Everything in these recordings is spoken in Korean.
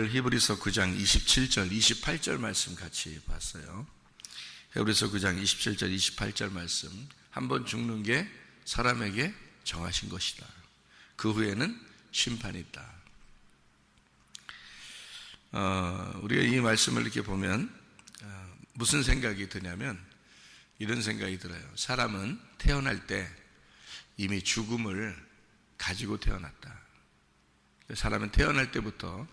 오늘 히브리서 9장 27절, 28절 말씀 같이 봤어요. 히브리서 9장 27절, 28절 말씀. 한번 죽는 게 사람에게 정하신 것이다. 그 후에는 심판이 있다. 우리가 이 말씀을 이렇게 보면 무슨 생각이 드냐면 이런 생각이 들어요. 사람은 태어날 때 이미 죽음을 가지고 태어났다. 사람은 태어날 때부터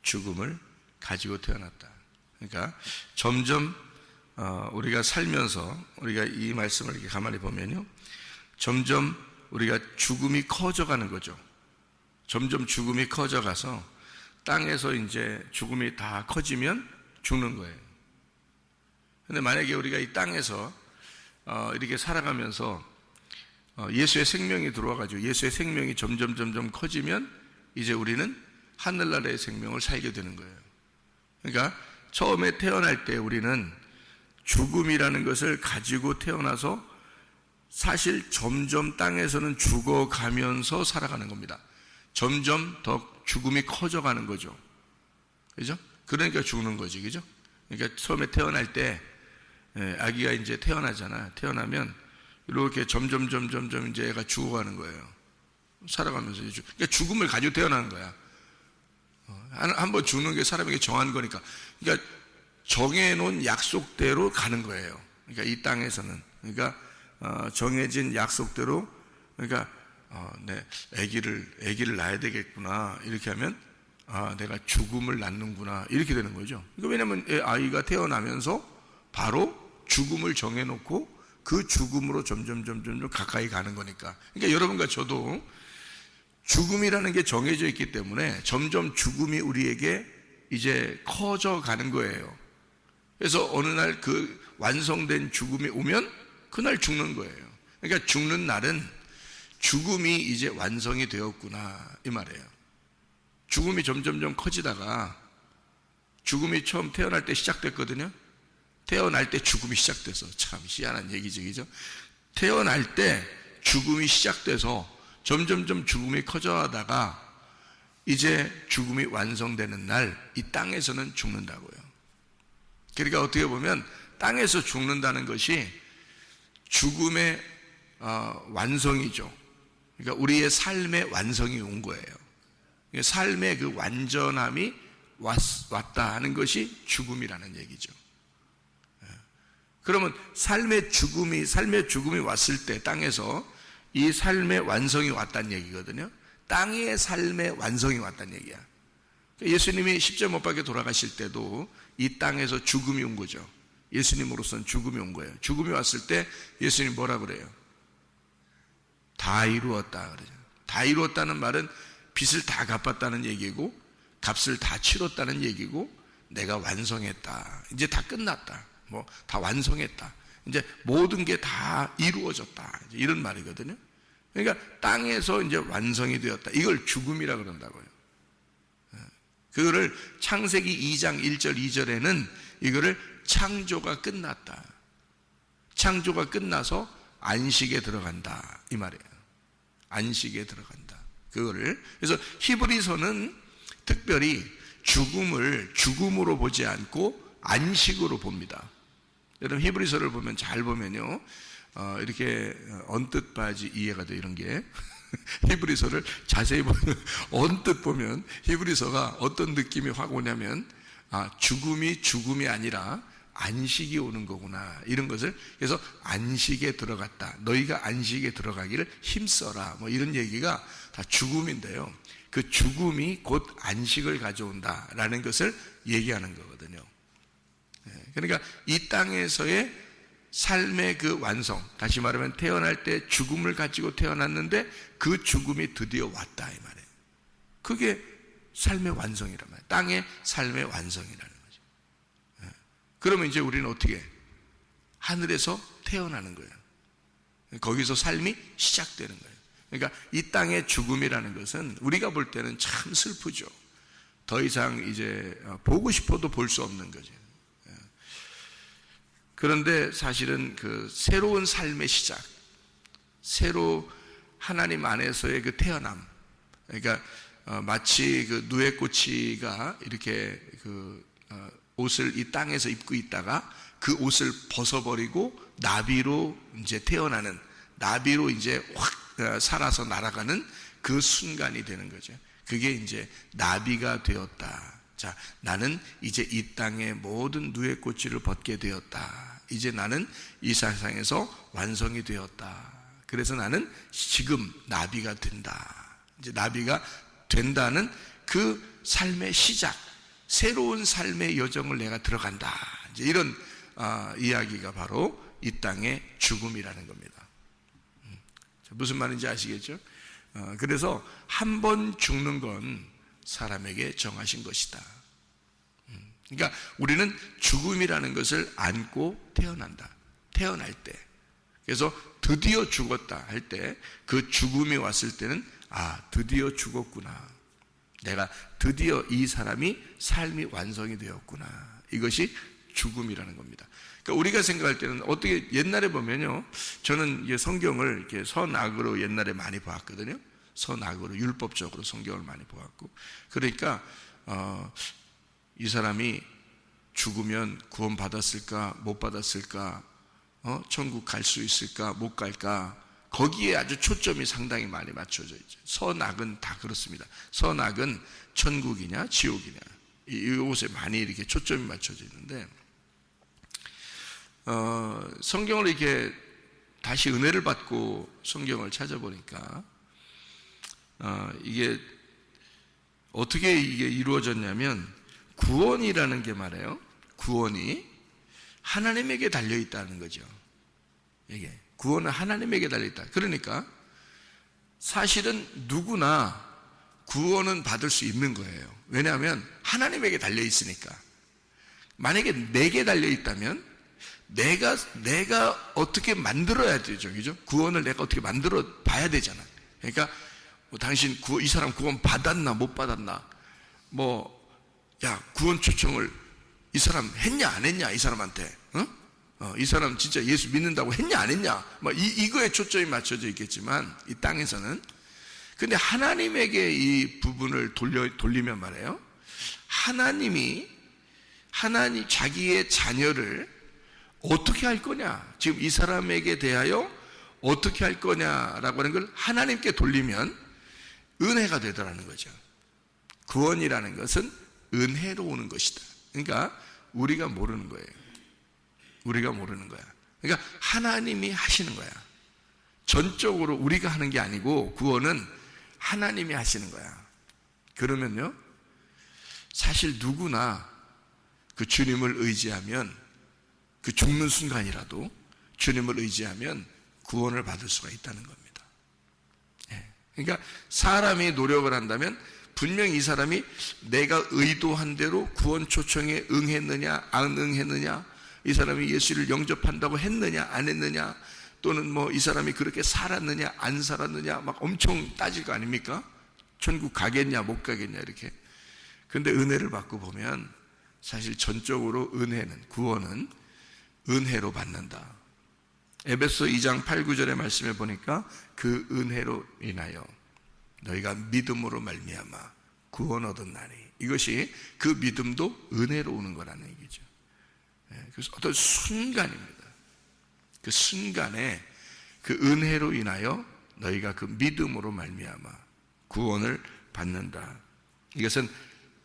죽음을 가지고 태어났다. 그러니까 점점 우리가 살면서 우리가 이 말씀을 이렇게 가만히 보면요, 점점 우리가 죽음이 커져가는 거죠. 점점 죽음이 커져가서 땅에서 이제 죽음이 다 커지면 죽는 거예요. 근데 만약에 우리가 이 땅에서 이렇게 살아가면서 예수의 생명이 들어와가지고 예수의 생명이 점점 커지면 이제 우리는 하늘나라의 생명을 살게 되는 거예요. 그러니까 처음에 태어날 때 우리는 죽음이라는 것을 가지고 태어나서 사실 점점 땅에서는 죽어가면서 살아가는 겁니다. 점점 더 죽음이 커져가는 거죠. 그죠? 그러니까 죽는 거지. 그죠? 그러니까 처음에 태어날 때 아기가 이제 태어나잖아. 태어나면 이렇게 점점 이제 애가 죽어가는 거예요. 살아가면서. 그러니까 죽음을 가지고 태어나는 거야. 한번 죽는 게 사람에게 정한 거니까. 그러니까 정해놓은 약속대로 가는 거예요. 그러니까 이 땅에서는. 그러니까 정해진 약속대로, 그러니까 네, 아기를 낳아야 되겠구나. 이렇게 하면 내가 죽음을 낳는구나. 이렇게 되는 거죠. 그러니까 왜냐면 아이가 태어나면서 바로 죽음을 정해놓고 그 죽음으로 점점 가까이 가는 거니까. 그러니까 여러분과 저도 죽음이라는 게 정해져 있기 때문에 점점 죽음이 우리에게 이제 커져 가는 거예요. 그래서 어느 날 그 완성된 죽음이 오면 그날 죽는 거예요. 그러니까 죽는 날은 죽음이 이제 완성이 되었구나, 이 말이에요. 죽음이 점점 커지다가 죽음이 처음 태어날 때 시작됐거든요. 태어날 때 죽음이 시작돼서, 참 희한한 얘기죠, 그죠? 태어날 때 죽음이 시작돼서 점점 죽음이 커져가다가 이제 죽음이 완성되는 날 이 땅에서는 죽는다고요. 그러니까 어떻게 보면 땅에서 죽는다는 것이 죽음의 완성이죠. 그러니까 우리의 삶의 완성이 온 거예요. 삶의 그 완전함이 왔다 하는 것이 죽음이라는 얘기죠. 그러면 삶의 죽음이 왔을 때 땅에서 이 삶의 완성이 왔다는 얘기거든요. 땅의 삶의 완성이 왔다는 얘기야. 예수님이 십자가 못 박혀 돌아가실 때도 이 땅에서 죽음이 온 거죠. 예수님으로서는 죽음이 온 거예요. 죽음이 왔을 때 예수님 뭐라 그래요? 다 이루었다 그러죠. 다 이루었다는 말은 빚을 다 갚았다는 얘기고 값을 다 치렀다는 얘기고 내가 완성했다. 이제 다 끝났다. 뭐 다 완성했다. 이제 모든 게 다 이루어졌다. 이런 말이거든요. 그러니까 땅에서 이제 완성이 되었다. 이걸 죽음이라 그런다고요. 그거를 창세기 2장 1절 2절에는 이거를 창조가 끝났다. 창조가 끝나서 안식에 들어간다. 이 말이에요. 안식에 들어간다. 그거를. 그래서 히브리서는 특별히 죽음을 죽음으로 보지 않고 안식으로 봅니다. 여러분 히브리서를 보면 잘 보면요, 이렇게 언뜻 봐야지 이해가 돼. 이런 게 히브리서를 자세히 보면 언뜻 보면 히브리서가 어떤 느낌이 확 오냐면 죽음이 아니라 안식이 오는 거구나, 이런 것을. 그래서 안식에 들어갔다. 너희가 안식에 들어가기를 힘써라. 뭐 이런 얘기가 다 죽음인데요. 그 죽음이 곧 안식을 가져온다라는 것을 얘기하는 거거든요. 그러니까 이 땅에서의 삶의 그 완성, 다시 말하면 태어날 때 죽음을 가지고 태어났는데 그 죽음이 드디어 왔다, 이 말이에요. 그게 삶의 완성이란 말이에요. 땅의 삶의 완성이라는 거죠. 그러면 이제 우리는 어떻게? 하늘에서 태어나는 거예요. 거기서 삶이 시작되는 거예요. 그러니까 이 땅의 죽음이라는 것은 우리가 볼 때는 참 슬프죠. 더 이상 이제 보고 싶어도 볼 수 없는 거죠. 그런데 사실은 그 새로운 삶의 시작, 새로 하나님 안에서의 그 태어남, 그러니까 마치 그 누에꼬치가 이렇게 옷을 이 땅에서 입고 있다가 그 옷을 벗어버리고 나비로 이제 태어나는, 나비로 이제 확 살아서 날아가는 그 순간이 되는 거죠. 그게 이제 나비가 되었다. 자, 나는 이제 이 땅의 모든 누에꼬치를 벗게 되었다. 이제 나는 이 세상에서 완성이 되었다. 그래서 나는 지금 나비가 된다. 이제 나비가 된다는 그 삶의 시작, 새로운 삶의 여정을 내가 들어간다. 이제 이런 이야기가 바로 이 땅의 죽음이라는 겁니다. 무슨 말인지 아시겠죠? 그래서 한 번 죽는 건 사람에게 정하신 것이다. 그러니까 우리는 죽음이라는 것을 안고 태어난다. 태어날 때. 그래서 드디어 죽었다 할 때, 그 죽음이 왔을 때는 드디어 죽었구나. 내가 드디어 이 사람이 삶이 완성이 되었구나. 이것이 죽음이라는 겁니다. 그러니까 우리가 생각할 때는 어떻게, 옛날에 보면요, 저는 이제 성경을 이렇게 선악으로 옛날에 많이 보았거든요. 선악으로, 율법적으로 성경을 많이 보았고, 그러니까 이 사람이 죽으면 구원 받았을까 못 받았을까, 천국 갈 수 있을까 못 갈까, 거기에 아주 초점이 상당히 많이 맞춰져 있죠. 선악은 다 그렇습니다. 선악은 천국이냐 지옥이냐, 이곳에 많이 이렇게 초점이 맞춰져 있는데, 성경을 이렇게 다시 은혜를 받고 성경을 찾아보니까 이게 어떻게 이게 이루어졌냐면, 구원이라는 게 말이에요, 구원이 하나님에게 달려 있다는 거죠. 이게 구원은 하나님에게 달려 있다. 그러니까 사실은 누구나 구원은 받을 수 있는 거예요. 왜냐하면 하나님에게 달려 있으니까. 만약에 내게 달려 있다면 내가 어떻게 만들어야 되죠, 그죠? 구원을 내가 어떻게 만들어 봐야 되잖아. 그러니까 당신 이 사람 구원 받았나 못 받았나, 구원 초청을 이 사람 했냐 안 했냐, 이 사람한테, 이 사람 진짜 예수 믿는다고 했냐 안 했냐, 이거에 초점이 맞춰져 있겠지만, 이 땅에서는. 근데 하나님에게 이 부분을 돌리면 말이에요, 하나님 자기의 자녀를 어떻게 할 거냐, 지금 이 사람에게 대하여 어떻게 할 거냐라고 하는 걸 하나님께 돌리면 은혜가 되더라는 거죠. 구원이라는 것은 은혜로 오는 것이다. 그러니까 우리가 모르는 거예요. 우리가 모르는 거야. 그러니까 하나님이 하시는 거야. 전적으로 우리가 하는 게 아니고, 구원은 하나님이 하시는 거야. 그러면요, 사실 누구나 그 주님을 의지하면, 그 죽는 순간이라도 주님을 의지하면 구원을 받을 수가 있다는 겁니다. 그러니까 사람이 노력을 한다면 분명히 이 사람이 내가 의도한 대로 구원 초청에 응했느냐 안 응했느냐, 이 사람이 예수를 영접한다고 했느냐 안 했느냐, 또는 이 사람이 그렇게 살았느냐 안 살았느냐 막 엄청 따질 거 아닙니까? 천국 가겠냐 못 가겠냐 이렇게. 근데 은혜를 받고 보면 사실 전적으로 구원은 은혜로 받는다. 에베소 2장 8, 9절의 말씀에 보니까 그 은혜로 인하여 너희가 믿음으로 말미암아 구원 얻었나니, 이것이 그 믿음도 은혜로 오는 거라는 얘기죠. 그래서 어떤 순간입니다. 그 순간에 그 은혜로 인하여 너희가 그 믿음으로 말미암아 구원을 받는다. 이것은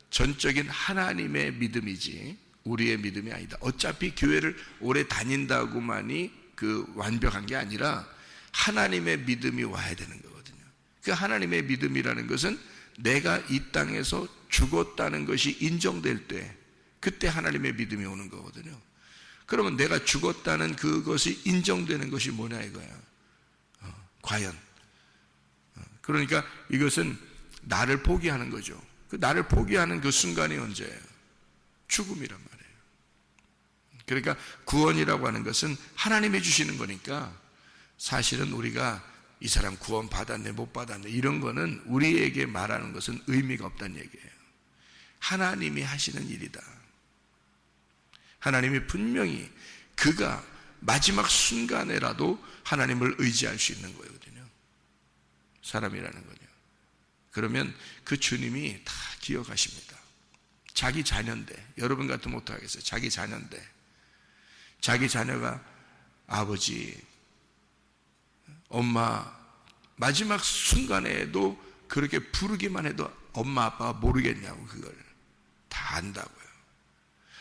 전적인 하나님의 믿음이지 우리의 믿음이 아니다. 어차피 교회를 오래 다닌다고만이 그 완벽한 게 아니라 하나님의 믿음이 와야 되는 거거든요. 그 하나님의 믿음이라는 것은 내가 이 땅에서 죽었다는 것이 인정될 때, 그때 하나님의 믿음이 오는 거거든요. 그러면 내가 죽었다는 그것이 인정되는 것이 뭐냐 이거야. 과연. 그러니까 이것은 나를 포기하는 거죠. 그 나를 포기하는 그 순간이 언제예요? 죽음이란 말이에요. 그러니까 구원이라고 하는 것은 하나님이 주시는 거니까, 사실은 우리가 이 사람 구원 받았네 못 받았네 이런 거는 우리에게 말하는 것은 의미가 없다는 얘기예요. 하나님이 하시는 일이다. 하나님이 분명히 그가 마지막 순간에라도 하나님을 의지할 수 있는 거거든요. 사람이라는 거죠. 그러면 그 주님이 다 기억하십니다. 자기 자녀인데, 여러분 같으면 어떡하겠어요? 자기 자녀인데, 자기 자녀가 아버지, 엄마, 마지막 순간에도 그렇게 부르기만 해도 엄마 아빠가 모르겠냐고. 그걸 다 안다고요.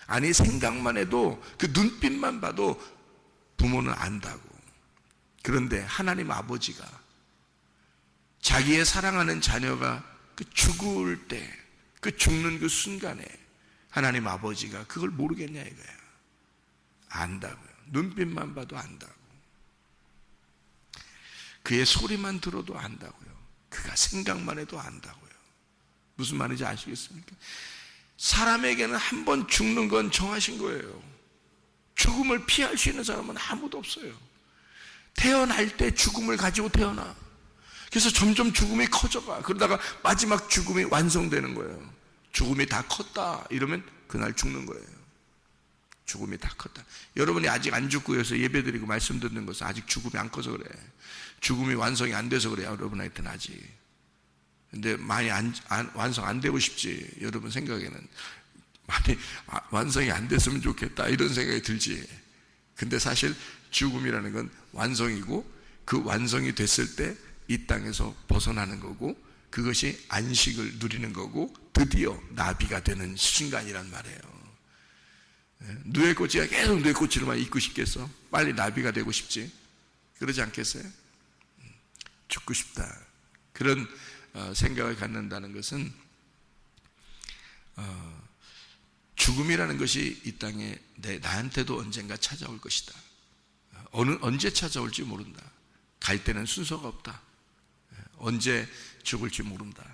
아니, 생각만 해도, 그 눈빛만 봐도 부모는 안다고. 그런데 하나님 아버지가 자기의 사랑하는 자녀가 그 죽을 때, 그 죽는 그 순간에 하나님 아버지가 그걸 모르겠냐 이거야. 안다고요. 눈빛만 봐도 안다고. 그의 소리만 들어도 안다고요. 그가 생각만 해도 안다고요. 무슨 말인지 아시겠습니까? 사람에게는 한 번 죽는 건 정하신 거예요. 죽음을 피할 수 있는 사람은 아무도 없어요. 태어날 때 죽음을 가지고 태어나. 그래서 점점 죽음이 커져가. 그러다가 마지막 죽음이 완성되는 거예요. 죽음이 다 컸다 이러면 그날 죽는 거예요. 죽음이 다 컸다. 여러분이 아직 안 죽고 해서 예배드리고 말씀 듣는 것은 아직 죽음이 안 커서 그래. 죽음이 완성이 안 돼서 그래요. 여러분한테는 아직. 근데 많이 완성 안 되고 싶지. 여러분 생각에는 많이 완성이 안 됐으면 좋겠다 이런 생각이 들지. 근데 사실 죽음이라는 건 완성이고, 그 완성이 됐을 때 이 땅에서 벗어나는 거고, 그것이 안식을 누리는 거고, 드디어 나비가 되는 순간이란 말이에요. 누에꼬치가 계속 누에꼬치로만 있고 싶겠어? 빨리 나비가 되고 싶지? 그러지 않겠어요? 죽고 싶다. 그런 생각을 갖는다는 것은 죽음이라는 것이 이 땅에 나한테도 언젠가 찾아올 것이다. 언제 찾아올지 모른다. 갈 때는 순서가 없다. 언제 죽을지 모른다.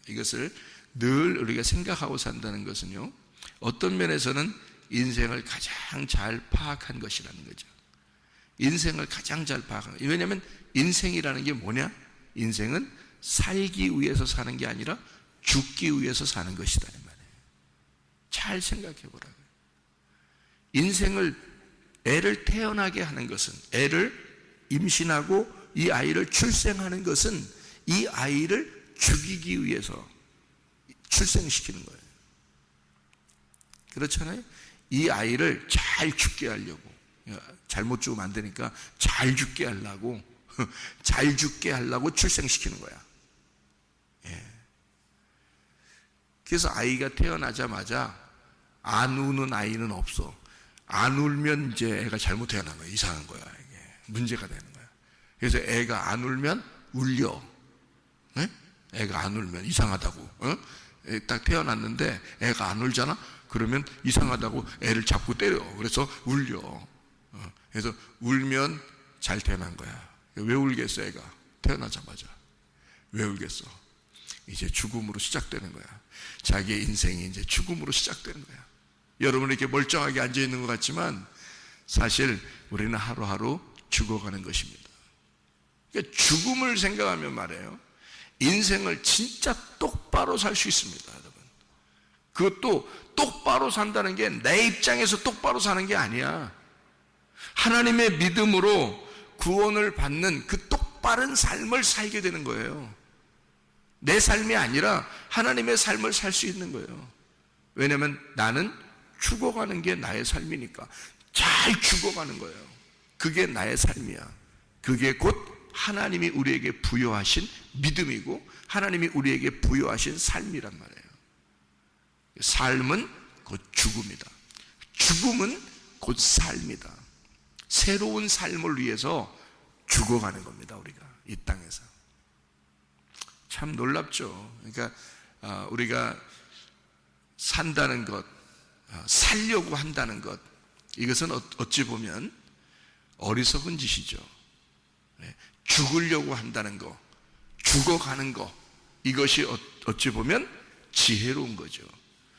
이것을 늘 우리가 생각하고 산다는 것은요, 어떤 면에서는 인생을 가장 잘 파악한 것이라는 거죠. 인생을 가장 잘 파악한 거예요. 왜냐하면 인생이라는 게 뭐냐? 인생은 살기 위해서 사는 게 아니라 죽기 위해서 사는 것이다 이 말이에요. 잘 생각해 보라고요. 인생을, 애를 태어나게 하는 것은, 애를 임신하고 이 아이를 출생하는 것은 이 아이를 죽이기 위해서 출생시키는 거예요. 그렇잖아요? 이 아이를 잘 죽게 하려고, 잘못 죽으면 안 되니까 잘 죽게 하려고, 잘 죽게 하려고 출생시키는 거야. 예. 그래서 아이가 태어나자마자 안 우는 아이는 없어. 안 울면 이제 애가 잘못 태어난 거야. 이상한 거야. 이게 문제가 되는 거야. 그래서 애가 안 울면 울려. 네? 애가 안 울면 이상하다고. 딱 태어났는데 애가 안 울잖아? 그러면 이상하다고 애를 잡고 때려. 그래서 울려. 그래서 울면 잘 태어난 거야. 왜 울겠어 애가? 태어나자마자. 왜 울겠어? 이제 죽음으로 시작되는 거야. 자기의 인생이 이제 죽음으로 시작되는 거야. 여러분이 이렇게 멀쩡하게 앉아있는 것 같지만 사실 우리는 하루하루 죽어가는 것입니다. 그러니까 죽음을 생각하면 말이에요, 인생을 진짜 똑바로 살 수 있습니다. 여러분, 그것도 똑바로 산다는 게 내 입장에서 똑바로 사는 게 아니야. 하나님의 믿음으로 구원을 받는 그 똑바른 삶을 살게 되는 거예요. 내 삶이 아니라 하나님의 삶을 살 수 있는 거예요. 왜냐하면 나는 죽어가는 게 나의 삶이니까 잘 죽어가는 거예요. 그게 나의 삶이야. 그게 곧 하나님이 우리에게 부여하신 믿음이고 하나님이 우리에게 부여하신 삶이란 말이에요. 삶은 곧 죽음이다. 죽음은 곧 삶이다. 새로운 삶을 위해서 죽어가는 겁니다. 우리가 이 땅에서. 참 놀랍죠. 그러니까 우리가 산다는 것, 살려고 한다는 것, 이것은 어찌 보면 어리석은 짓이죠. 죽으려고 한다는 거, 죽어가는 거, 이것이 어찌 보면 지혜로운 거죠.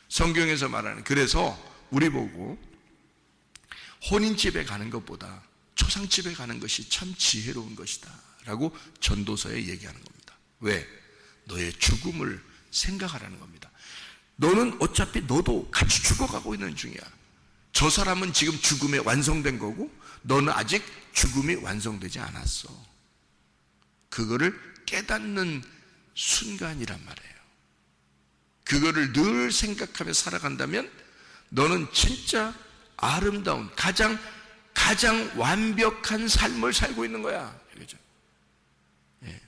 성경에서 말하는, 그래서 우리 보고 혼인집에 가는 것보다 초상집에 가는 것이 참 지혜로운 것이다 라고 전도서에 얘기하는 겁니다. 왜? 너의 죽음을 생각하라는 겁니다. 너는 어차피 너도 같이 죽어가고 있는 중이야. 저 사람은 지금 죽음에 완성된 거고 너는 아직 죽음이 완성되지 않았어. 그거를 깨닫는 순간이란 말이에요. 그거를 늘 생각하며 살아간다면 너는 진짜 아름다운 가장 완벽한 삶을 살고 있는 거야. 그죠? 예.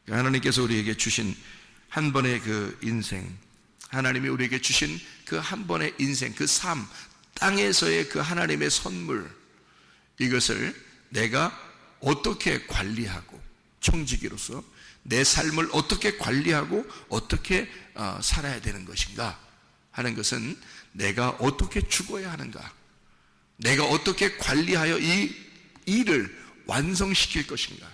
하나님께서 우리에게 주신 한 번의 그 인생, 하나님이 우리에게 주신 그 한 번의 인생, 그 삶, 땅에서의 그 하나님의 선물, 이것을 내가 어떻게 관리하고, 청지기로서 내 삶을 어떻게 관리하고 어떻게 살아야 되는 것인가 하는 것은 내가 어떻게 죽어야 하는가, 내가 어떻게 관리하여 이 일을 완성시킬 것인가,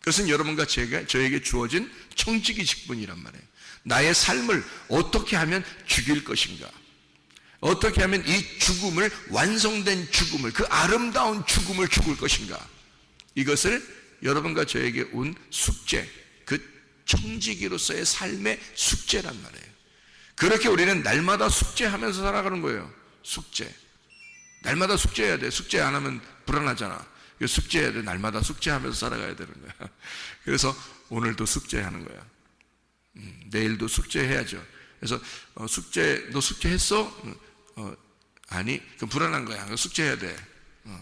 그것은 여러분과 저에게 주어진 청지기 직분이란 말이에요. 나의 삶을 어떻게 하면 죽일 것인가, 어떻게 하면 이 죽음을, 완성된 죽음을, 그 아름다운 죽음을 죽을 것인가, 이것을 여러분과 저에게 온 숙제, 그 청지기로서의 삶의 숙제란 말이에요. 그렇게 우리는 날마다 숙제하면서 살아가는 거예요. 숙제. 날마다 숙제해야 돼. 숙제 안 하면 불안하잖아. 숙제해야 돼. 날마다 숙제하면서 살아가야 되는 거야. 그래서 오늘도 숙제하는 거야. 내일도 숙제해야죠. 그래서 숙제, 너 숙제했어? 아니, 그럼 불안한 거야. 숙제해야 돼.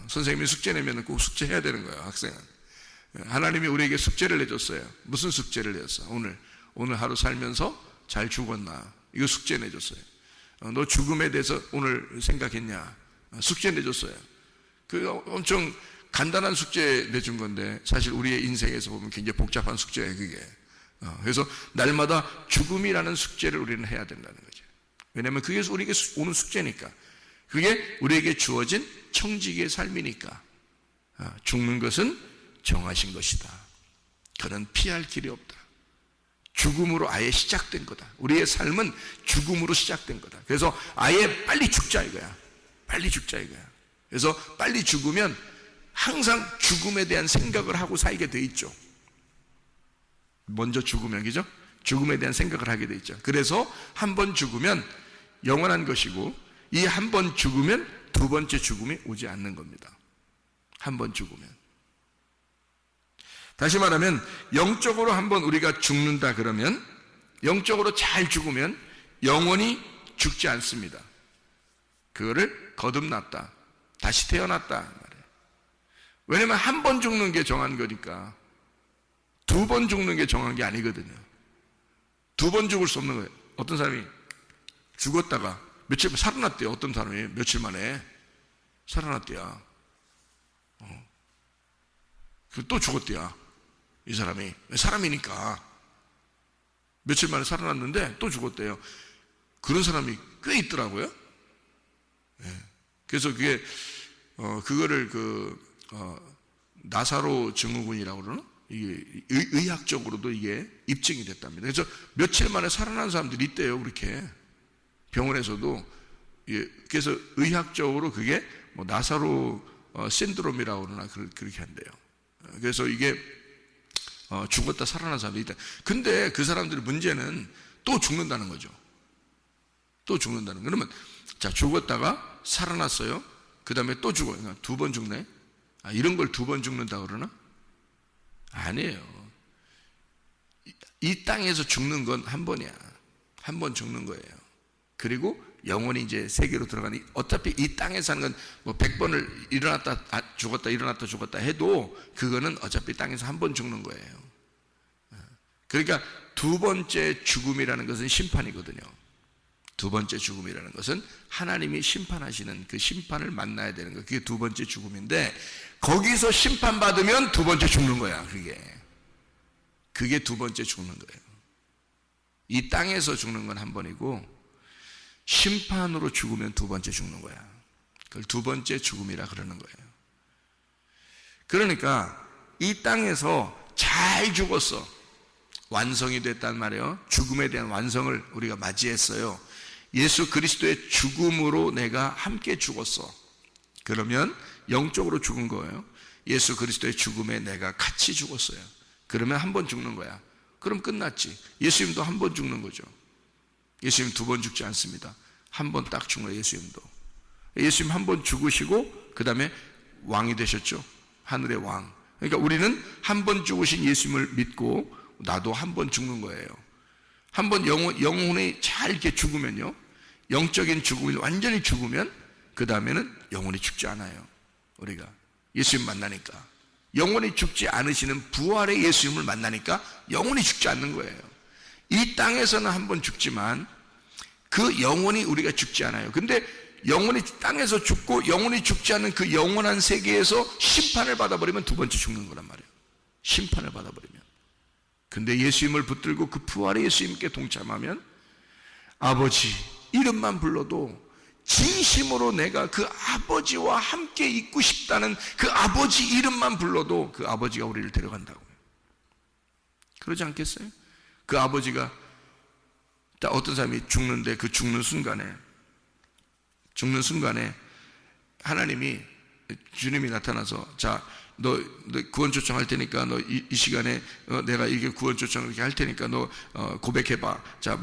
선생님이 숙제 내면 꼭 숙제해야 되는 거야, 학생은. 하나님이 우리에게 숙제를 내줬어요. 무슨 숙제를 내줬어? 오늘 하루 살면서 잘 죽었나? 이거 숙제 내줬어요. 너 죽음에 대해서 오늘 생각했냐? 숙제 내줬어요. 그 엄청 간단한 숙제 내준 건데 사실 우리의 인생에서 보면 굉장히 복잡한 숙제예요, 그게. 그래서 날마다 죽음이라는 숙제를 우리는 해야 된다는 거죠. 왜냐하면 그게 우리에게 오는 숙제니까. 그게 우리에게 주어진 청지기의 삶이니까. 죽는 것은 정하신 것이다. 그는 피할 길이 없다. 죽음으로 아예 시작된 거다. 우리의 삶은 죽음으로 시작된 거다. 그래서 아예 빨리 죽자 이거야. 빨리 죽자 이거야. 그래서 빨리 죽으면 항상 죽음에 대한 생각을 하고 살게 돼 있죠. 먼저 죽으면, 그죠? 죽음에 대한 생각을 하게 돼 있죠. 그래서 한 번 죽으면 영원한 것이고, 이 한 번 죽으면 두 번째 죽음이 오지 않는 겁니다. 한 번 죽으면. 다시 말하면 영적으로 한번 우리가 죽는다 그러면, 영적으로 잘 죽으면 영원히 죽지 않습니다. 그거를 거듭났다, 다시 태어났다 말이에요. 왜냐면 한 번 죽는 게 정한 거니까. 두 번 죽는 게 정한 게 아니거든요. 두 번 죽을 수 없는 거예요. 어떤 사람이 죽었다가 며칠 살아났대요. 어떤 사람이 며칠 만에 살아났대요. 또 죽었대요. 이 사람이 사람이니까 며칠 만에 살아났는데 또 죽었대요. 그런 사람이 꽤 있더라고요. 그래서 그게 그거를 나사로 증후군이라고 그러나? 이게 의학적으로도 이게 입증이 됐답니다. 그래서 며칠 만에 살아난 사람들이 있대요. 그렇게 병원에서도. 그래서 의학적으로 그게 뭐 나사로 신드롬이라고 그러나 그렇게 한대요. 그래서 이게 죽었다 살아난 사람들이 있다. 근데 그 사람들의 문제는 또 죽는다는 거죠. 또 죽는다는. 그러면 자, 죽었다가 살아났어요. 그 다음에 또 죽어요. 그러니까 두 번 죽네. 이런 걸 두 번 죽는다 그러나? 아니에요. 이 땅에서 죽는 건 한 번이야. 한 번 죽는 거예요. 그리고 영원히 이제 세계로 들어가니, 어차피 이 땅에 사는 건 뭐 100번을 일어났다 죽었다 일어났다 죽었다 해도 그거는 어차피 땅에서 한 번 죽는 거예요. 그러니까 두 번째 죽음이라는 것은 심판이거든요. 두 번째 죽음이라는 것은 하나님이 심판하시는 그 심판을 만나야 되는 거예요. 그게 두 번째 죽음인데, 거기서 심판받으면 두 번째 죽는 거야. 그게 두 번째 죽는 거예요. 이 땅에서 죽는 건 한 번이고, 심판으로 죽으면 두 번째 죽는 거야. 그걸 두 번째 죽음이라 그러는 거예요. 그러니까 이 땅에서 잘 죽었어. 완성이 됐단 말이에요. 죽음에 대한 완성을 우리가 맞이했어요. 예수 그리스도의 죽음으로 내가 함께 죽었어. 그러면 영적으로 죽은 거예요. 예수 그리스도의 죽음에 내가 같이 죽었어요. 그러면 한 번 죽는 거야. 그럼 끝났지. 예수님도 한 번 죽는 거죠. 예수님 두 번 죽지 않습니다. 한 번 딱 죽은 거예요. 예수님도. 예수님 한 번 죽으시고 그 다음에 왕이 되셨죠. 하늘의 왕. 그러니까 우리는 한 번 죽으신 예수님을 믿고 나도 한 번 죽는 거예요. 한 번 영혼이 잘 이렇게 죽으면요, 영적인 죽음이 완전히 죽으면 그 다음에는 영혼이 죽지 않아요. 우리가 예수님 만나니까, 영혼이 죽지 않으시는 부활의 예수님을 만나니까 영혼이 죽지 않는 거예요. 이 땅에서는 한 번 죽지만 그 영혼이 우리가 죽지 않아요. 근데 영혼이 땅에서 죽고 영혼이 죽지 않는 그 영원한 세계에서 심판을 받아버리면 두 번째 죽는 거란 말이에요. 심판을 받아버리면. 근데 예수님을 붙들고 그 부활의 예수님께 동참하면 아버지 이름만 불러도 진심으로 내가 그 아버지와 함께 있고 싶다는 그 아버지 이름만 불러도 그 아버지가 우리를 데려간다고요. 그러지 않겠어요? 그 아버지가 딱 어떤 사람이 죽는데 그 죽는 순간에 하나님이, 주님이 나타나서 자, 너 구원 초청할 테니까 너 이 시간에 내가 이게 구원 초청을 이렇게 할 테니까 너 고백해봐. 자,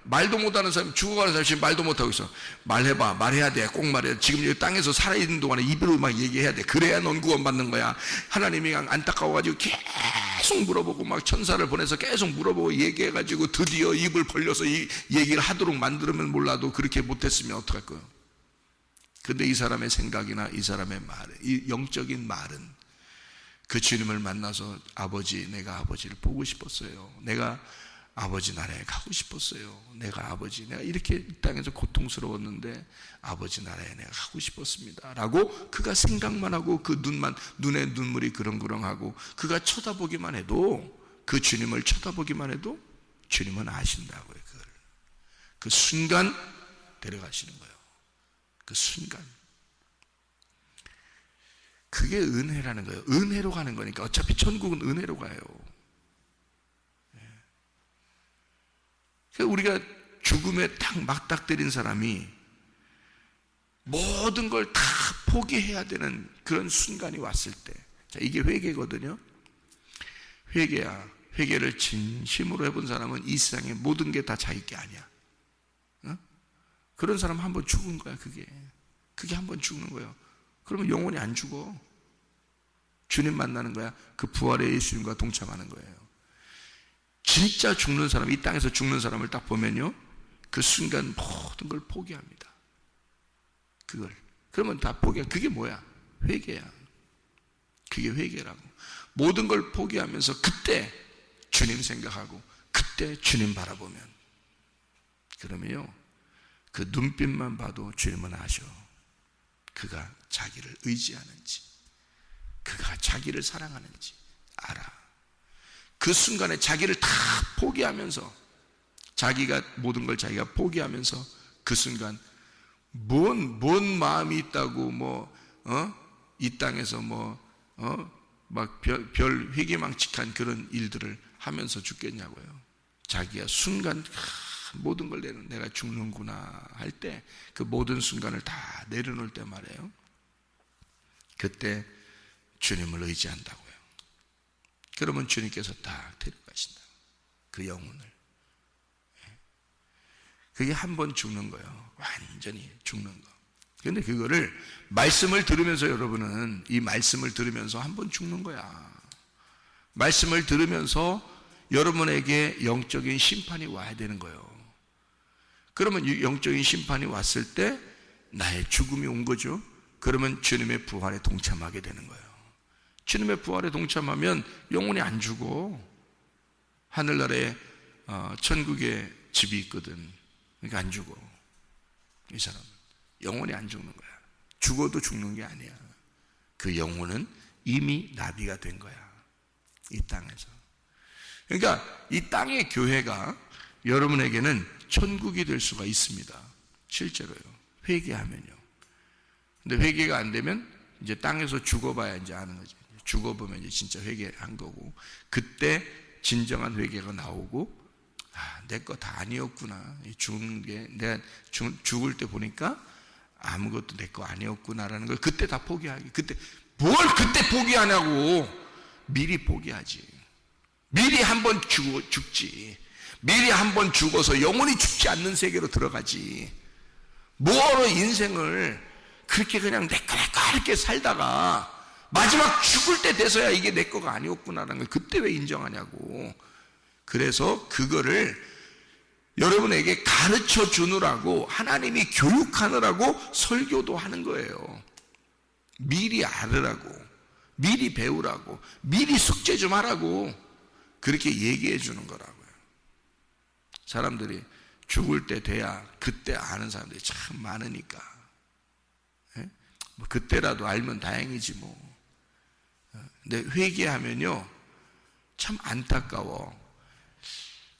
말도 못하는 사람, 죽어가는 사람이 지금 말도 못하고 있어. 말해봐. 말해야 돼. 꼭 말해. 지금 여기 땅에서 살아있는 동안에 입으로 막 얘기해야 돼. 그래야 넌 구원받는 거야. 하나님이 안타까워가지고 계속 물어보고 막 천사를 보내서 계속 물어보고 얘기해가지고 드디어 입을 벌려서 이 얘기를 하도록 만들면 몰라도 그렇게 못했으면 어떡할 거예요? 근데 이 사람의 생각이나 이 사람의 말, 이 영적인 말은 그 주님을 만나서 아버지, 내가 아버지를 보고 싶었어요. 내가 아버지 나라에 가고 싶었어요. 내가 이렇게 이 땅에서 고통스러웠는데 아버지 나라에 내가 가고 싶었습니다. 라고 그가 생각만 하고 그 눈에 눈물이 그렁그렁하고 그가 쳐다보기만 해도, 그 주님을 쳐다보기만 해도 주님은 아신다고요. 그 순간 데려가시는 거예요. 그 순간. 그게 은혜라는 거예요. 은혜로 가는 거니까. 어차피 천국은 은혜로 가요. 우리가 죽음에 딱 막닥뜨린 사람이 모든 걸 다 포기해야 되는 그런 순간이 왔을 때, 자, 이게 회개거든요. 회개야. 회개를 진심으로 해본 사람은 이 세상의 모든 게 다 자기 게 아니야. 그런 사람 한 번 죽은 거야. 그게 한 번 죽는 거예요. 그러면 영원히 안 죽어. 주님 만나는 거야. 그 부활의 예수님과 동참하는 거예요. 진짜 죽는 사람, 이 땅에서 죽는 사람을 딱 보면요, 그 순간 모든 걸 포기합니다. 그러면 다 그게 뭐야? 회개야. 그게 회개라고. 모든 걸 포기하면서 그때 주님 생각하고 그때 주님 바라보면, 그러면요, 그 눈빛만 봐도 주님은 아셔. 그가 자기를 의지하는지, 그가 자기를 사랑하는지 알아. 그 순간에 자기를 다 포기하면서, 자기가 모든 걸 자기가 포기하면서 그 순간 뭔 마음이 있다고 이 땅에서 막 별 회개망측한 그런 일들을 하면서 죽겠냐고요. 자기가 순간 모든 걸 내가 죽는구나 할 때, 그 모든 순간을 다 내려놓을 때 말이에요, 그때 주님을 의지한다고요. 그러면 주님께서 딱 데려가신다. 그 영혼을. 그게 한 번 죽는 거예요. 완전히 죽는 거. 그런데 그거를 말씀을 들으면서, 여러분은 이 말씀을 들으면서 한 번 죽는 거야. 말씀을 들으면서 여러분에게 영적인 심판이 와야 되는 거예요. 그러면 이 영적인 심판이 왔을 때 나의 죽음이 온 거죠. 그러면 주님의 부활에 동참하게 되는 거예요. 주님의 부활에 동참하면 영혼이 안 죽어. 하늘나라에 천국에 집이 있거든. 그러니까 안 죽어. 이 사람은 영혼이 안 죽는 거야. 죽어도 죽는 게 아니야. 그 영혼은 이미 나비가 된 거야, 이 땅에서. 그러니까 이 땅의 교회가 여러분에게는 천국이 될 수가 있습니다. 실제로요. 회개하면요. 근데 회개가 안 되면 이제 땅에서 죽어봐야 이제 아는 거지. 죽어보면 이제 진짜 회개한 거고, 그때 진정한 회개가 나오고, 내 거 다 아니었구나. 죽는 게, 내가 죽을 때 보니까 아무것도 내 거 아니었구나라는 걸 그때 다 포기하기. 뭘 그때 포기하냐고. 미리 포기하지. 미리 한번 죽지. 미리 한번 죽어서 영원히 죽지 않는 세계로 들어가지. 뭐로 인생을 그렇게 그냥 내꺼 이렇게 살다가 마지막 죽을 때 돼서야 이게 내 거가 아니었구나라는 걸 그때 왜 인정하냐고. 그래서 그거를 여러분에게 가르쳐 주느라고 하나님이 교육하느라고 설교도 하는 거예요. 미리 알으라고, 미리 배우라고, 미리 숙제 좀 하라고 그렇게 얘기해 주는 거라고요. 사람들이 죽을 때 돼야 그때 아는 사람들이 참 많으니까. 뭐 그때라도 알면 다행이지 뭐. 근데 회개하면요 참 안타까워.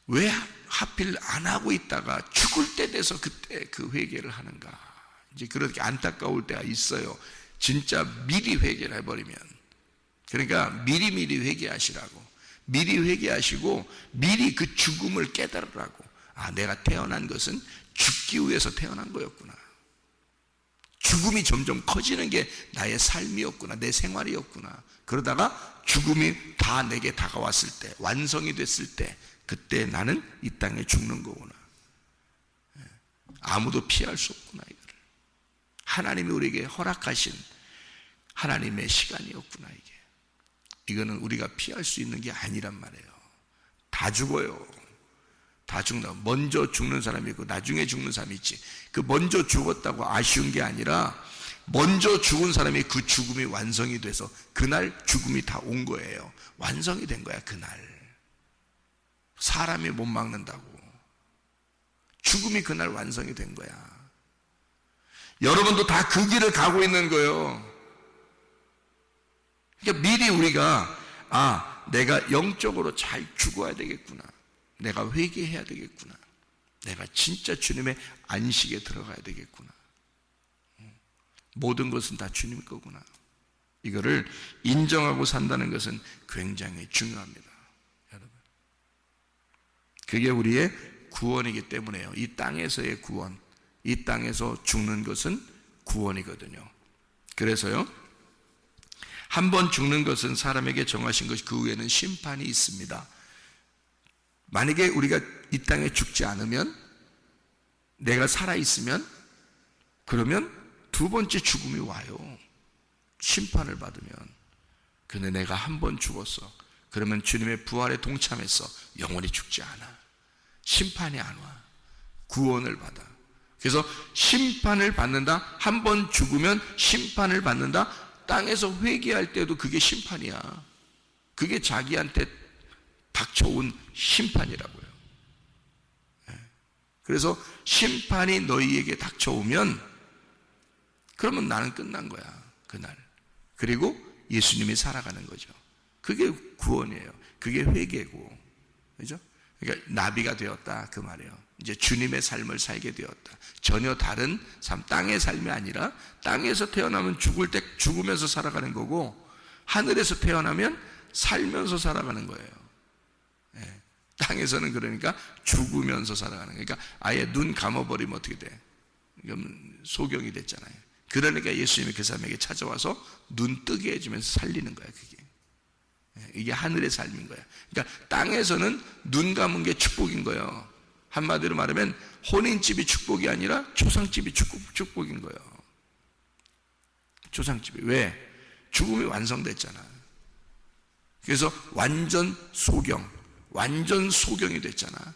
왜 하필 안 하고 있다가 죽을 때 돼서 그때 그 회개를 하는가. 이제 그렇게 안타까울 때가 있어요. 진짜 미리 회개를 해버리면. 그러니까 미리 회개하시라고. 미리 회개하시고 미리 그 죽음을 깨달으라고. 아, 내가 태어난 것은 죽기 위해서 태어난 거였구나. 죽음이 점점 커지는 게 나의 삶이었구나, 내 생활이었구나. 그러다가 죽음이 다 내게 다가왔을 때, 완성이 됐을 때, 그때 나는 이 땅에 죽는 거구나. 아무도 피할 수 없구나. 이거를 하나님이 우리에게 허락하신 하나님의 시간이었구나. 이거는 우리가 피할 수 있는 게 아니란 말이에요. 다 죽어요. 다 죽나. 먼저 죽는 사람이 있고 나중에 죽는 사람이 있지. 그 먼저 죽었다고 아쉬운 게 아니라 먼저 죽은 사람이 그 죽음이 완성이 돼서 그날 죽음이 다 온 거예요. 완성이 된 거야. 그날 사람이 못 막는다고. 죽음이 그날 완성이 된 거야. 여러분도 다 그 길을 가고 있는 거예요. 그러니까 미리 우리가 내가 영적으로 잘 죽어야 되겠구나. 내가 회개해야 되겠구나. 내가 진짜 주님의 안식에 들어가야 되겠구나. 모든 것은 다 주님 거구나. 이거를 인정하고 산다는 것은 굉장히 중요합니다. 여러분, 그게 우리의 구원이기 때문에요. 이 땅에서의 구원, 이 땅에서 죽는 것은 구원이거든요. 그래서요, 한 번 죽는 것은 사람에게 정하신 것이 그 후에는 심판이 있습니다. 만약에 우리가 이 땅에 죽지 않으면, 내가 살아있으면, 그러면 두 번째 죽음이 와요. 심판을 받으면. 근데 내가 한 번 죽었어. 그러면 주님의 부활에 동참해서 영원히 죽지 않아. 심판이 안 와. 구원을 받아. 그래서 심판을 받는다. 한 번 죽으면 심판을 받는다. 땅에서 회개할 때도 그게 심판이야. 그게 자기한테 닥쳐온 심판이라고요. 그래서 심판이 너희에게 닥쳐오면 그러면 나는 끝난 거야. 그날. 그리고 예수님이 살아가는 거죠. 그게 구원이에요. 그게 회개고. 그죠? 그러니까 나비가 되었다 그 말이에요. 이제 주님의 삶을 살게 되었다. 전혀 다른 삶, 땅의 삶이 아니라 땅에서 태어나면 죽을 때 죽으면서 살아가는 거고, 하늘에서 태어나면 살면서 살아가는 거예요. 땅에서는 그러니까 죽으면서 살아가는 거예요. 그러니까 아예 눈 감아버리면 어떻게 돼? 이건 소경이 됐잖아요. 그러니까 예수님이 그 사람에게 찾아와서 눈 뜨게 해주면서 살리는 거야. 그게 이게 하늘의 삶인 거야. 그러니까 땅에서는 눈 감은 게 축복인 거예요. 한마디로 말하면 혼인집이 축복이 아니라 초상집이 축복인 거예요. 초상집이. 왜? 죽음이 완성됐잖아. 그래서 완전 소경, 완전 소경이 됐잖아.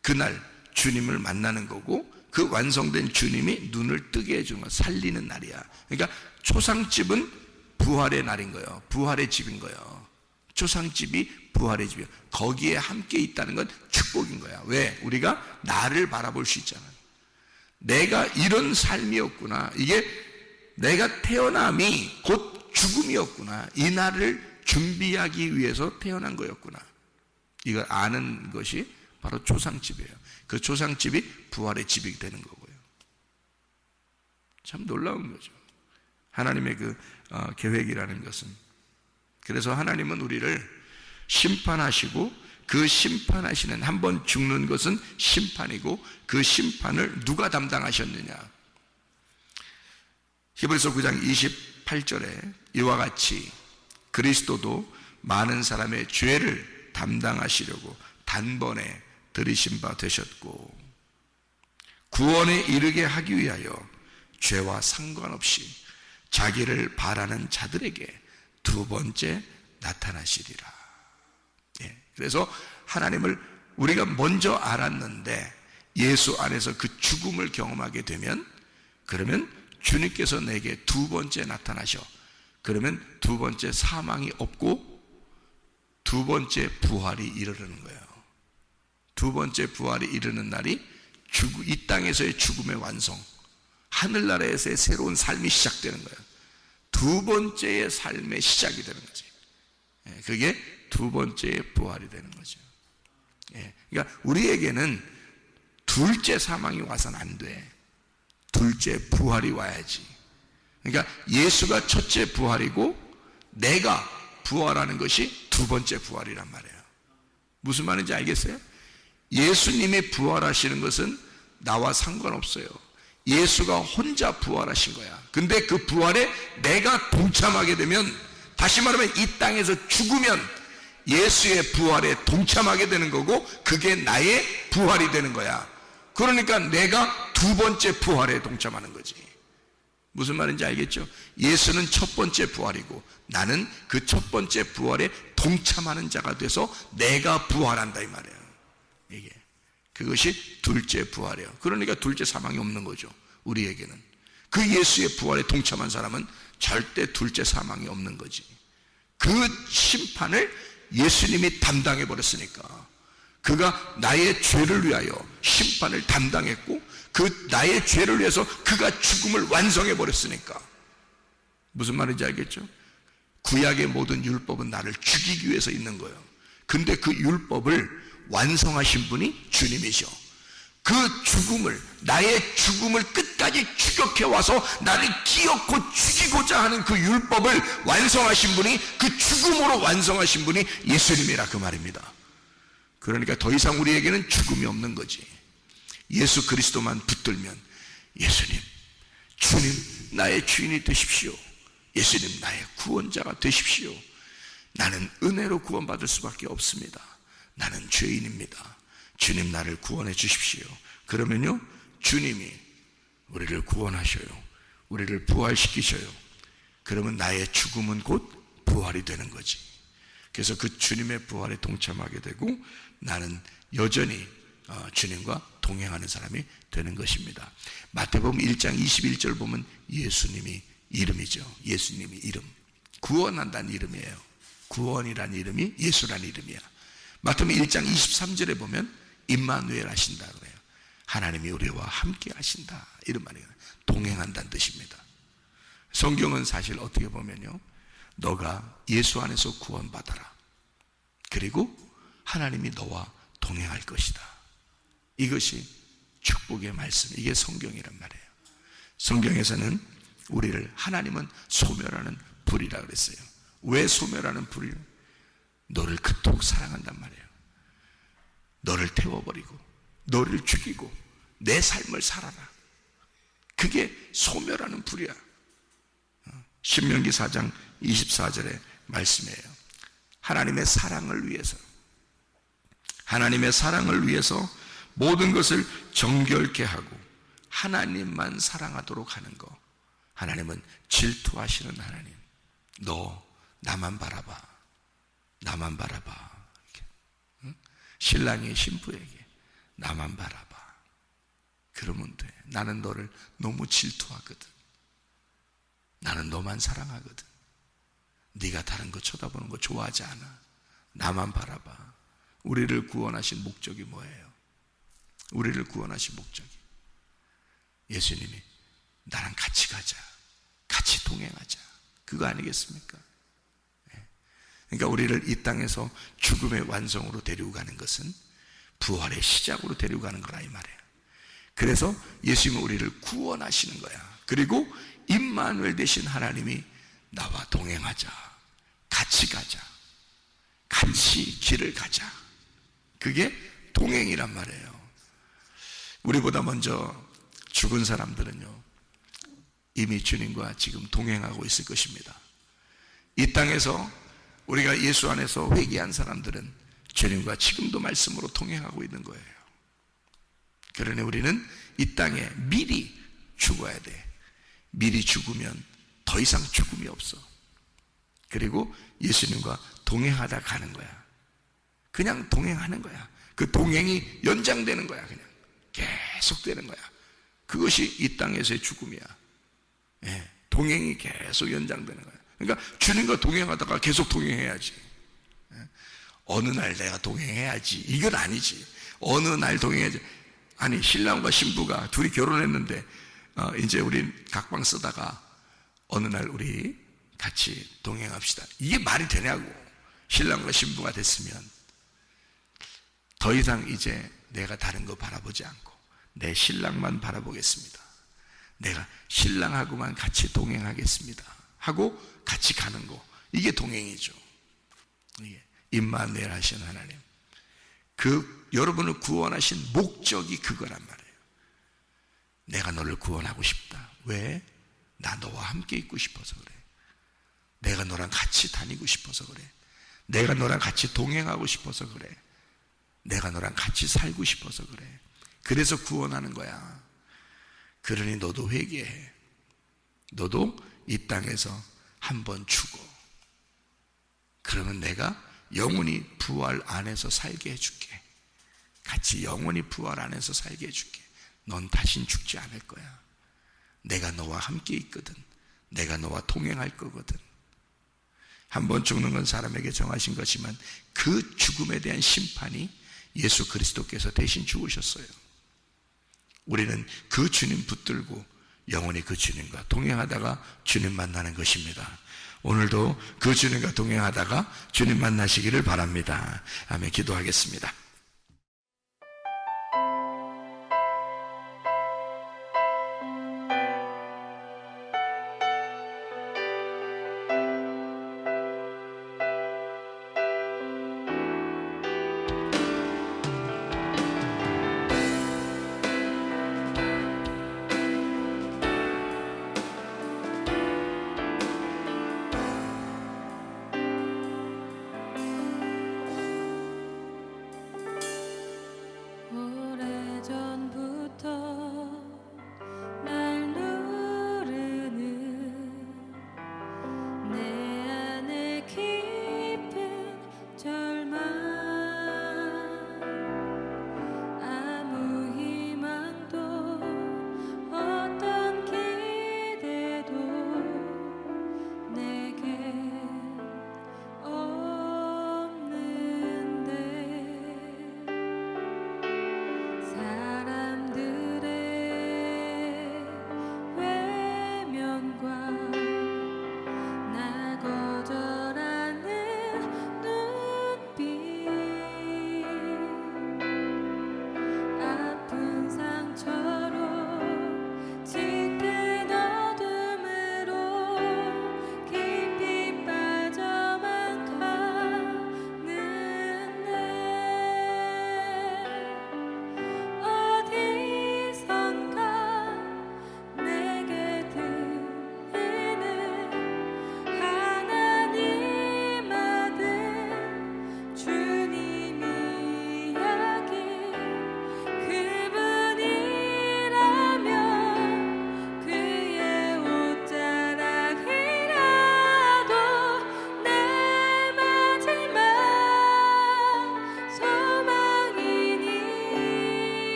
그날 주님을 만나는 거고, 그 완성된 주님이 눈을 뜨게 해주는 거야. 살리는 날이야. 그러니까 초상집은 부활의 날인 거예요. 부활의 집인 거예요. 초상집이 부활의 집이에요. 거기에 함께 있다는 건 축복인 거야. 왜? 우리가 나를 바라볼 수 있잖아. 내가 이런 삶이었구나. 이게 내가 태어남이 곧 죽음이었구나. 이 날을 준비하기 위해서 태어난 거였구나. 이걸 아는 것이 바로 초상집이에요. 그 초상집이 부활의 집이 되는 거고요. 참 놀라운 거죠. 하나님의 그 계획이라는 것은. 그래서 하나님은 우리를 심판하시고, 그 심판하시는, 한 번 죽는 것은 심판이고, 그 심판을 누가 담당하셨느냐. 히브리서 9장 28절에 이와 같이 그리스도도 많은 사람의 죄를 담당하시려고 단번에 들이신 바 되셨고, 구원에 이르게 하기 위하여 죄와 상관없이 자기를 바라는 자들에게 두 번째 나타나시리라. 예, 그래서 하나님을 우리가 먼저 알았는데 예수 안에서 그 죽음을 경험하게 되면, 그러면 주님께서 내게 두 번째 나타나셔. 그러면 두 번째 사망이 없고 두 번째 부활이 이르는 거예요. 두 번째 부활이 이르는 날이 이 땅에서의 죽음의 완성, 하늘나라에서의 새로운 삶이 시작되는 거예요. 두 번째의 삶의 시작이 되는 거지. 그게 두 번째의 부활이 되는 거죠. 그러니까 우리에게는 둘째 사망이 와서는 안 돼. 둘째 부활이 와야지. 그러니까 예수가 첫째 부활이고 내가 부활하는 것이 두 번째 부활이란 말이에요. 무슨 말인지 알겠어요? 예수님이 부활하시는 것은 나와 상관없어요. 예수가 혼자 부활하신 거야. 근데 그 부활에 내가 동참하게 되면, 다시 말하면 이 땅에서 죽으면 예수의 부활에 동참하게 되는 거고, 그게 나의 부활이 되는 거야. 그러니까 내가 두 번째 부활에 동참하는 거지. 무슨 말인지 알겠죠? 예수는 첫 번째 부활이고 나는 그 첫 번째 부활에 동참하는 자가 돼서 내가 부활한다 이 말이에요. 이게 그것이 둘째 부활이에요. 그러니까 둘째 사망이 없는 거죠. 우리에게는 그 예수의 부활에 동참한 사람은 절대 둘째 사망이 없는 거지. 그 심판을 예수님이 담당해 버렸으니까, 그가 나의 죄를 위하여 심판을 담당했고 그 나의 죄를 위해서 그가 죽음을 완성해 버렸으니까. 무슨 말인지 알겠죠? 구약의 모든 율법은 나를 죽이기 위해서 있는 거예요. 근데 그 율법을 완성하신 분이 주님이셔. 그 죽음을, 나의 죽음을 끝까지 추격해 와서 나를 기어코 죽이고자 하는 그 율법을 완성하신 분이, 그 죽음으로 완성하신 분이 예수님이라 그 말입니다. 그러니까 더 이상 우리에게는 죽음이 없는 거지. 예수 그리스도만 붙들면, 예수님, 주님 나의 주인이 되십시오. 예수님 나의 구원자가 되십시오. 나는 은혜로 구원받을 수밖에 없습니다. 나는 죄인입니다. 주님 나를 구원해 주십시오. 그러면요, 주님이 우리를 구원하셔요. 우리를 부활시키셔요. 그러면 나의 죽음은 곧 부활이 되는 거지. 그래서 그 주님의 부활에 동참하게 되고 나는 여전히 주님과 동행하는 사람이 되는 것입니다. 마태복음 1장 21절 보면 예수님이 이름이죠. 예수님이 이름, 구원한다는 이름이에요. 구원이라는 이름이 예수라는 이름이야. 마태복음 1장 23절에 보면 임마누엘 하신다 그래요. 하나님이 우리와 함께 하신다, 이런 말이에요. 동행한다는 뜻입니다. 성경은 사실 어떻게 보면요, 너가 예수 안에서 구원받아라, 그리고 하나님이 너와 동행할 것이다, 이것이 축복의 말씀, 이게 성경이란 말이에요. 성경에서는 우리를, 하나님은 소멸하는 불이라 그랬어요. 왜 소멸하는 불을? 너를 그토록 사랑한단 말이에요. 너를 태워버리고 너를 죽이고 내 삶을 살아라, 그게 소멸하는 불이야. 신명기 4장 24절의 말씀이에요. 하나님의 사랑을 위해서 모든 것을 정결케 하고 하나님만 사랑하도록 하는 거. 하나님은 질투하시는 하나님. 너 나만 바라봐, 나만 바라봐. 이렇게. 응? 신랑이 신부에게 나만 바라봐, 그러면 돼. 나는 너를 너무 질투하거든. 나는 너만 사랑하거든. 네가 다른 거 쳐다보는 거 좋아하지 않아. 나만 바라봐. 우리를 구원하신 목적이 뭐예요? 우리를 구원하신 목적이, 예수님이 나랑 같이 가자, 같이 동행하자, 그거 아니겠습니까? 그러니까 우리를 이 땅에서 죽음의 완성으로 데리고 가는 것은 부활의 시작으로 데리고 가는 거라 이 말이에요. 그래서 예수님은 우리를 구원하시는 거야. 그리고 임마누엘 되신 하나님이 나와 동행하자, 같이 가자, 같이 길을 가자, 그게 동행이란 말이에요. 우리보다 먼저 죽은 사람들은요, 이미 주님과 지금 동행하고 있을 것입니다. 이 땅에서 우리가 예수 안에서 회개한 사람들은 주님과 지금도 말씀으로 동행하고 있는 거예요. 그러니 우리는 이 땅에 미리 죽어야 돼. 미리 죽으면 더 이상 죽음이 없어. 그리고 예수님과 동행하다 가는 거야. 그냥 동행하는 거야. 그 동행이 연장되는 거야. 그냥 계속되는 거야. 그것이 이 땅에서의 죽음이야. 예, 동행이 계속 연장되는 거야. 그러니까 주님과 동행하다가 계속 동행해야지. 예, 어느 날 내가 동행해야지, 이건 아니지. 어느 날 동행해야지. 아니, 신랑과 신부가 둘이 결혼했는데 이제 우리 각방 쓰다가 어느 날 우리 같이 동행합시다, 이게 말이 되냐고. 신랑과 신부가 됐으면 더 이상 이제 내가 다른 거 바라보지 않고 내 신랑만 바라보겠습니다, 내가 신랑하고만 같이 동행하겠습니다 하고 같이 가는 거, 이게 동행이죠. 이게 임마누엘 하신 하나님, 그 여러분을 구원하신 목적이 그거란 말이에요. 내가 너를 구원하고 싶다. 왜? 나 너와 함께 있고 싶어서 그래. 내가 너랑 같이 다니고 싶어서 그래. 내가 너랑 같이 동행하고 싶어서 그래. 내가 너랑 같이 살고 싶어서 그래. 그래서 구원하는 거야. 그러니 너도 회개해. 너도 이 땅에서 한번 죽어. 그러면 내가 영원히 부활 안에서 살게 해줄게. 같이 영원히 부활 안에서 살게 해줄게. 넌 다신 죽지 않을 거야. 내가 너와 함께 있거든. 내가 너와 동행할 거거든. 한번 죽는 건 사람에게 정하신 것이지만 그 죽음에 대한 심판이 예수 그리스도께서 대신 죽으셨어요. 우리는 그 주님 붙들고 영원히 그 주님과 동행하다가 주님 만나는 것입니다. 오늘도 그 주님과 동행하다가 주님 만나시기를 바랍니다. 아멘. 기도하겠습니다.